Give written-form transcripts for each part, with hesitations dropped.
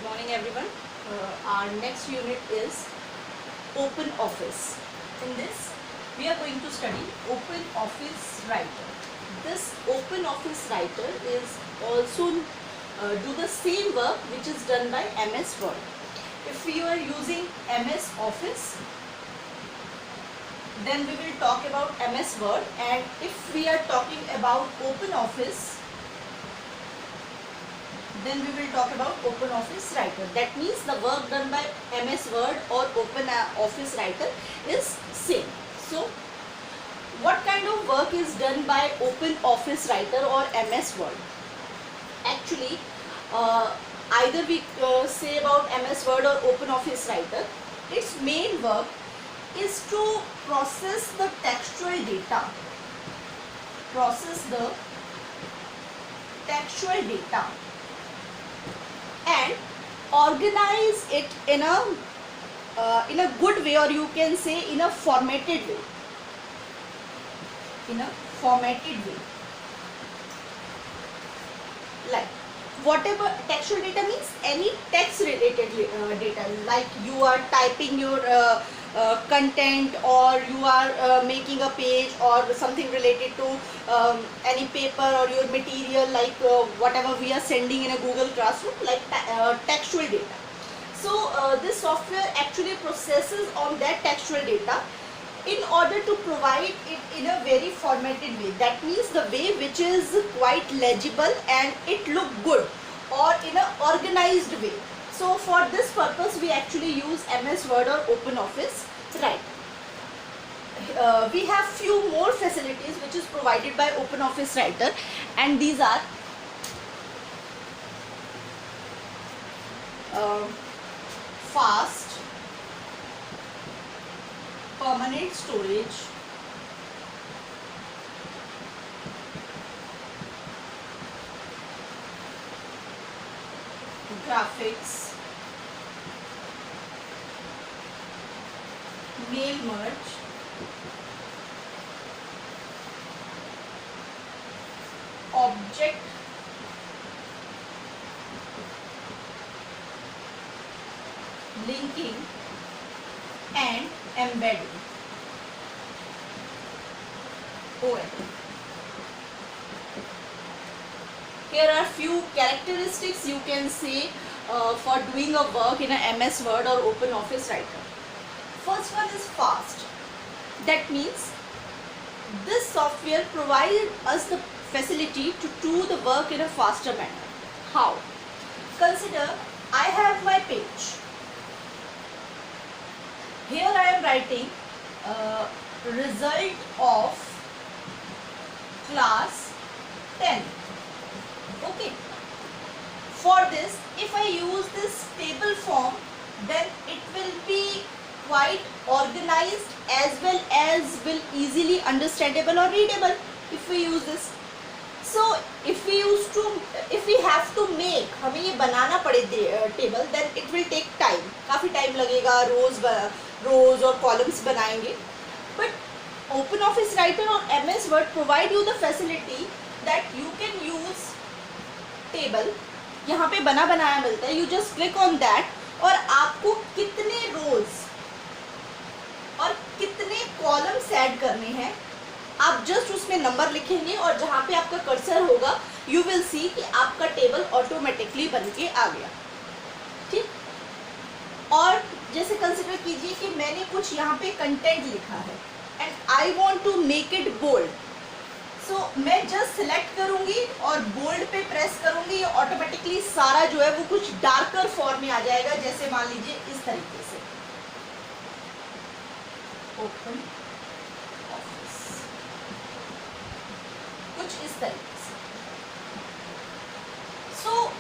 morning everyone. Our next unit is Open Office. In this we are going to study Open Office Writer. This Open Office Writer is also do the same work which is done by MS Word. If we are using MS Office, then we will talk about MS Word, and if we are talking about Open Office, then we will talk about Open Office Writer. That means the work done by MS Word or Open Office Writer is same. So what kind of work is done by Open Office Writer or MS Word? Actually, either we say about MS Word or Open Office Writer, its main work is to process the textual data. Process the textual data and organize it in a good way, or you can say in a formatted way. In a formatted way. Like whatever textual data means, any text related data, like you are typing your content, or you are making a page or something related to any paper or your material, like whatever we are sending in a Google Classroom, like textual data. So this software actually processes on that textual data in order to provide it in a very formatted way. That means the way which is quite legible and it look good, or in an organized way. So for this purpose we actually use MS Word or Open Office Writer. We have few more facilities which is provided by Open Office Writer, and these are fast, permanent storage, graphics, mail merge, object linking, and embedding. OM. Here are few characteristics you can say for doing a work in a MS Word or Open Office Writer. First one is fast. That means this software provides us the facility to do the work in a faster manner. How? Consider I have my page. Here I am writing result of class 10. Okay. For this, if I use this table form, then it will be quite organized as well as will easily understandable or readable if we use this. So if we have to make, हमें ये बनाना पड़े table, then it will take time. काफी time लगेगा, rows और columns बनाएंगे. But Open Office Writer or MS Word provide you the facility that you can use table. यहाँ पे बना बनाया मिलता है. You just click on that, और आपको कितने rows और कितने कॉलम्स ऐड करने हैं, आप जस्ट उसमें नंबर लिखेंगे, और जहाँ पे आपका कर्सर होगा यू विल सी कि आपका टेबल ऑटोमेटिकली बन के आ गया. ठीक. और जैसे कंसिडर कीजिए कि मैंने कुछ यहाँ पे कंटेंट लिखा है and I want to make it bold. So मैं जस्ट सिलेक्ट करूंगी और बोल्ड पे प्रेस करूंगी, ऑटोमेटिकली सारा जो है वो कुछ डार्कर फॉर्म में आ जाएगा. जैसे मान लीजिए इस तरीके से ओपन ऑफिस, कुछ इस तरीके से. सो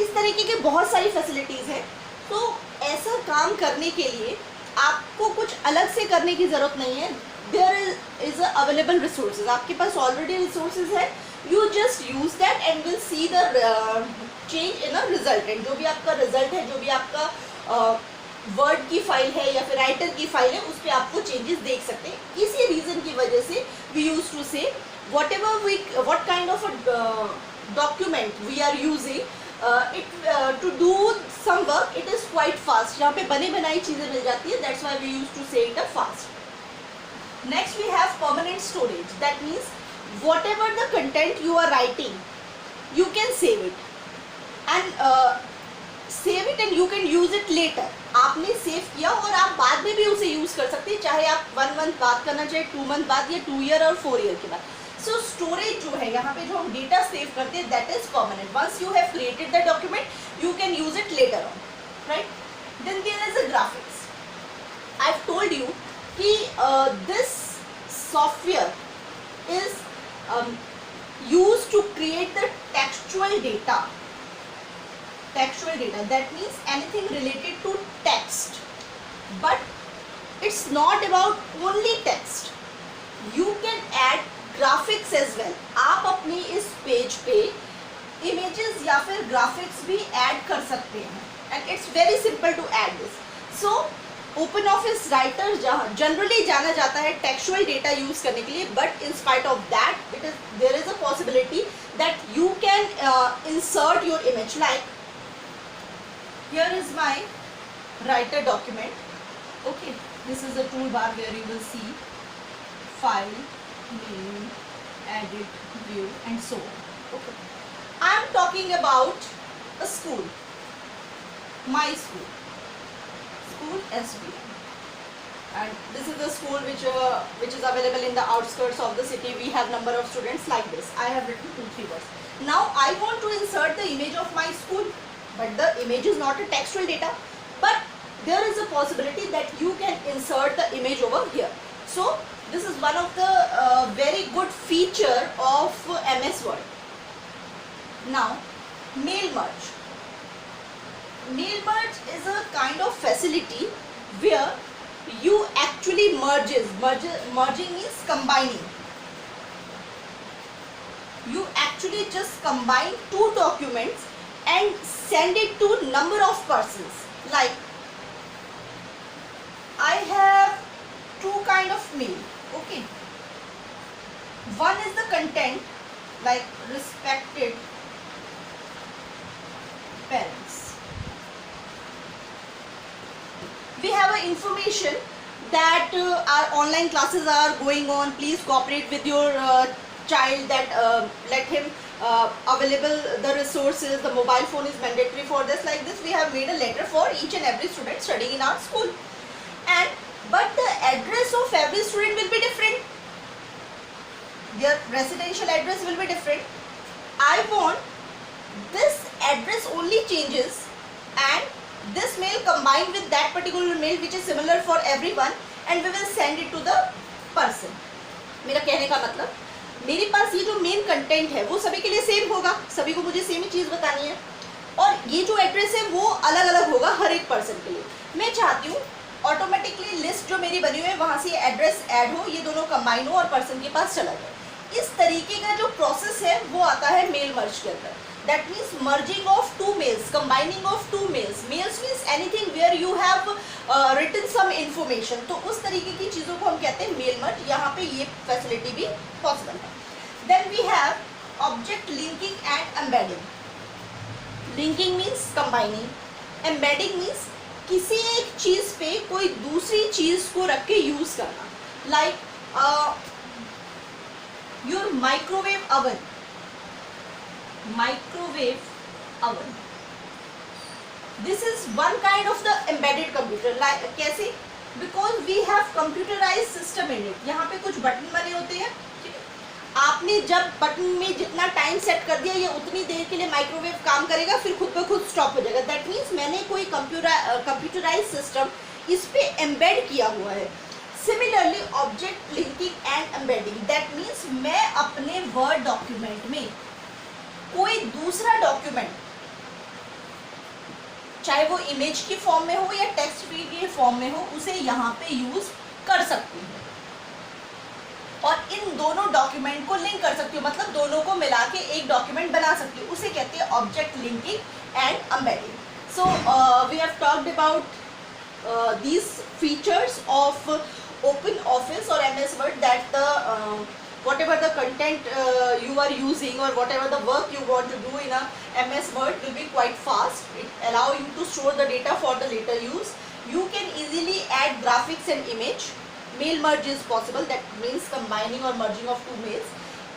इस तरीके के बहुत सारी फैसिलिटीज है. तो ऐसा काम करने के लिए आपको कुछ अलग से करने की जरूरत नहीं है. There is available resources. आपके पास ऑलरेडी रिसोर्सेज है. You just use that and will see the change in a result. And जो भी आपका रिजल्ट है, जो भी आपका वर्ड की फाइल है या फिर राइटर की फाइल है, उस पर आपको चेंजेस देख सकते हैं. इसी रीजन की वजह से we use to say what kind of a document we are using, to do some work it is quite fast, यहाँ पे बनी बनाई चीजें मिल जाती है, that's why we use to say it a fast. Next we have permanent storage, that means whatever the content you are writing you can save it and you can use it later. आपने save किया और आप बाद में भी उसे use कर सकते हैं, चाहे आप 1 मंथ बाद करना चाहे 2 मंथ बाद या 2 ईयर और 4 ईयर के बाद. सो स्टोरेज जो है यहाँ पे जो हम डेटा सेव करते हैं that is permanent. Once you have created the document you can use it later on, right. Then there is a graphics. I have told you कि this software is used to create the textual data. Textual data, that means anything related to text, but it's not about only text. You can add graphics as well. आप अपनी इस page पे images या फिर graphics भी add कर सकते हैं and it's very simple to add this. So open office writer जहाँ जनरली जाना जाता है टेक्सचुअल डेटा यूज करने के लिए, but in spite of that it is there is a possibility that you can insert your image. Like here is my writer document. Okay, this is the tool bar where you will see file, name, edit, view and so on. Okay, I am talking about a school, my school SBM, and this is the school which is available in the outskirts of the city. We have number of students like this. I have written 2-3 words. Now I want to insert the image of my school, but the image is not a textual data, but there is a possibility that you can insert the image over here. So this is one of the very good feature of MS Word. Now mail merge. Mail merge is a kind of facility where you actually merging means combining. You actually just combine 2 documents and send it to number of persons. Like I have 2 kind of mail. Okay, one is the content like respected parents. We have a information that our online classes are going on. Please cooperate with your child, that let him available the resources. The mobile phone is mandatory for this. Like this, we have made a letter for each and every student studying in our school. But the address of every student will be different. Their residential address will be different. I want this address only changes and this mail combined with that particular mail which is similar for everyone and we will send it to the person. मेरा कहने का मतलब, मेरे पास ये जो main content है वो सभी के लिए सेम होगा, सभी को मुझे सेम ही चीज़ बतानी है, और ये जो एड्रेस है वो अलग अलग होगा हर एक पर्सन के लिए. मैं चाहती हूँ ऑटोमेटिकली लिस्ट जो मेरी बनी हुई है वहाँ से एड्रेस ऐड हो, ये दोनों कंबाइन हो और पर्सन के पास चला जाए. इस तरीके का जो प्रोसेस है वो आता है मेल मर्ज के अंदर. That means merging of 2 mails, combining of 2 mails. Mails means anything where you have written some information. तो उस तरीके की चीज़ों को हम कहते हैं मेल मर्ज. यहाँ पे ये फैसिलिटी भी पॉसिबल है. Then we have object linking and embedding. Linking means combining. Embedding means किसी एक चीज़ पे कोई दूसरी चीज़ को रख के यूज़ करना. Like your microwave oven. Microwave oven. This is one kind of the embedded computer. Like कैसे? Because we have computerized system in it. यहाँ पे कुछ बटन बने होते हैं. आपने जब बटन में जितना टाइम सेट कर दिया ये उतनी देर के लिए माइक्रोवेव काम करेगा, फिर खुद पे खुद स्टॉप हो जाएगा. दैट मीन्स मैंने कोई कंप्यूटराइज सिस्टम इस पे एम्बेड किया हुआ है. Similarly object linking and embedding. That means मैं अपने वर्ड डॉक्यूमेंट में कोई दूसरा डॉक्यूमेंट, चाहे वो इमेज की फॉर्म में हो या टेक्स्ट की फॉर्म में हो, उसे यहाँ पे यूज कर सकती हूँ और इन दोनों डॉक्यूमेंट को लिंक कर सकती हूँ. मतलब दोनों को मिला के एक डॉक्यूमेंट बना सकती हूँ. उसे कहते हैं object linking and embedding. So we have talked about these features of open office or MS Word, that the whatever the content you are using or whatever the work you want to do in a MS Word will be quite fast. It allow you to store the data for the later use. You can easily add graphics and image. Mail merge is possible, that means combining or merging of two mails.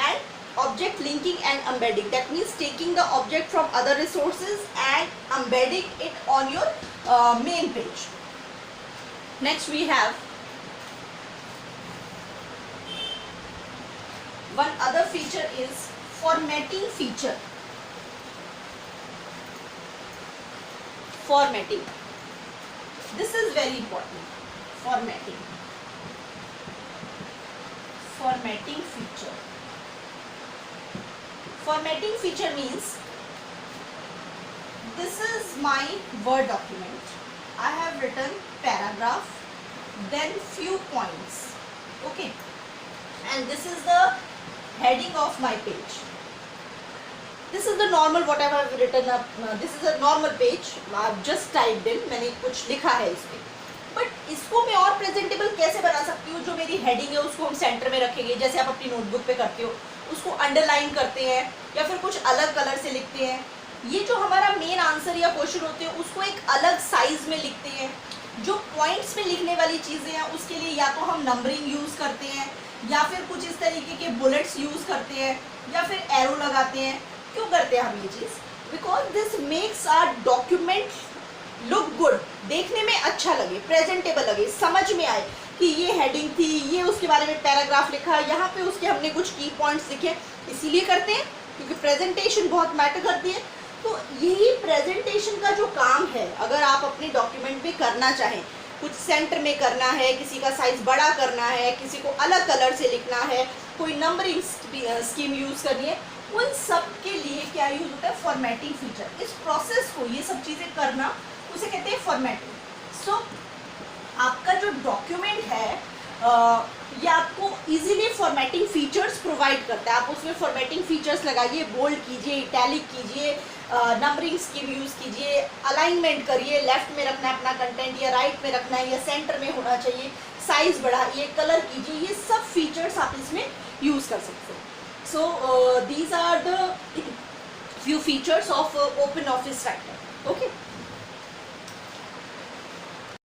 And object linking and embedding, that means taking the object from other resources and embedding it on your main page. Next we have one other feature is formatting feature. Formatting, this is very important. Formatting feature. Formatting feature means this is my Word document. I have written paragraph, then few points, okay, and this is the heading of my page. This is the normal whatever I've written up. This is a normal page. I've just typed in, मैंने कुछ लिखा है इसमें. But इसको मैं और presentable कैसे बना सकती हूँ? जो मेरी हेडिंग है उसको हम सेंटर में रखेंगे, जैसे आप अपनी नोटबुक पे करते हो, उसको अंडरलाइन करते हैं या फिर कुछ अलग कलर से लिखते हैं. ये जो हमारा मेन आंसर या क्वेश्चन होते हैं उसको एक अलग साइज में लिखते हैं. जो पॉइंट्स में लिखने वाली चीज़ें हैं उसके लिए या तो हम नंबरिंग यूज़ करते हैं या फिर कुछ इस तरीके के बुलेट्स यूज़ करते हैं या फिर एरो लगाते हैं. क्यों करते हैं हम ये चीज़? Because this makes our document look good, देखने में अच्छा लगे, प्रेजेंटेबल लगे, समझ में आए कि ये हेडिंग थी, ये उसके बारे में पैराग्राफ लिखा, यहाँ पे उसके हमने कुछ की पॉइंट्स लिखे. इसीलिए करते हैं क्योंकि प्रेजेंटेशन बहुत मैटर करती है. तो यही प्रेजेंटेशन का जो काम है, अगर आप अपने डॉक्यूमेंट में करना चाहें, कुछ सेंटर में करना है, किसी का साइज बड़ा करना है, किसी को अलग कलर से लिखना है, कोई नंबरिंग स्कीम यूज़ करनी है, उन सब के लिए क्या यूज होता है? Formatting feature. इस प्रोसेस को, ये सब चीज़ें करना, उसे कहते हैं फॉर्मेटिंग. सो आपका जो डॉक्यूमेंट है ये आपको इजीली फॉर्मेटिंग फीचर्स प्रोवाइड करता है. आप उसमें फॉर्मेटिंग फीचर्स लगाइए, बोल्ड कीजिए, इटैलिक कीजिए, नंबरिंग स्कीम यूज़ कीजिए, अलाइनमेंट करिए, लेफ्ट में रखना है अपना कंटेंट या राइट में रखना है या सेंटर में होना चाहिए, साइज बढ़ाइए, कलर कीजिए, ये सब फीचर्स आप इसमें यूज़ कर सकते हैं. So these are the few features of OpenOffice Writer. Okay.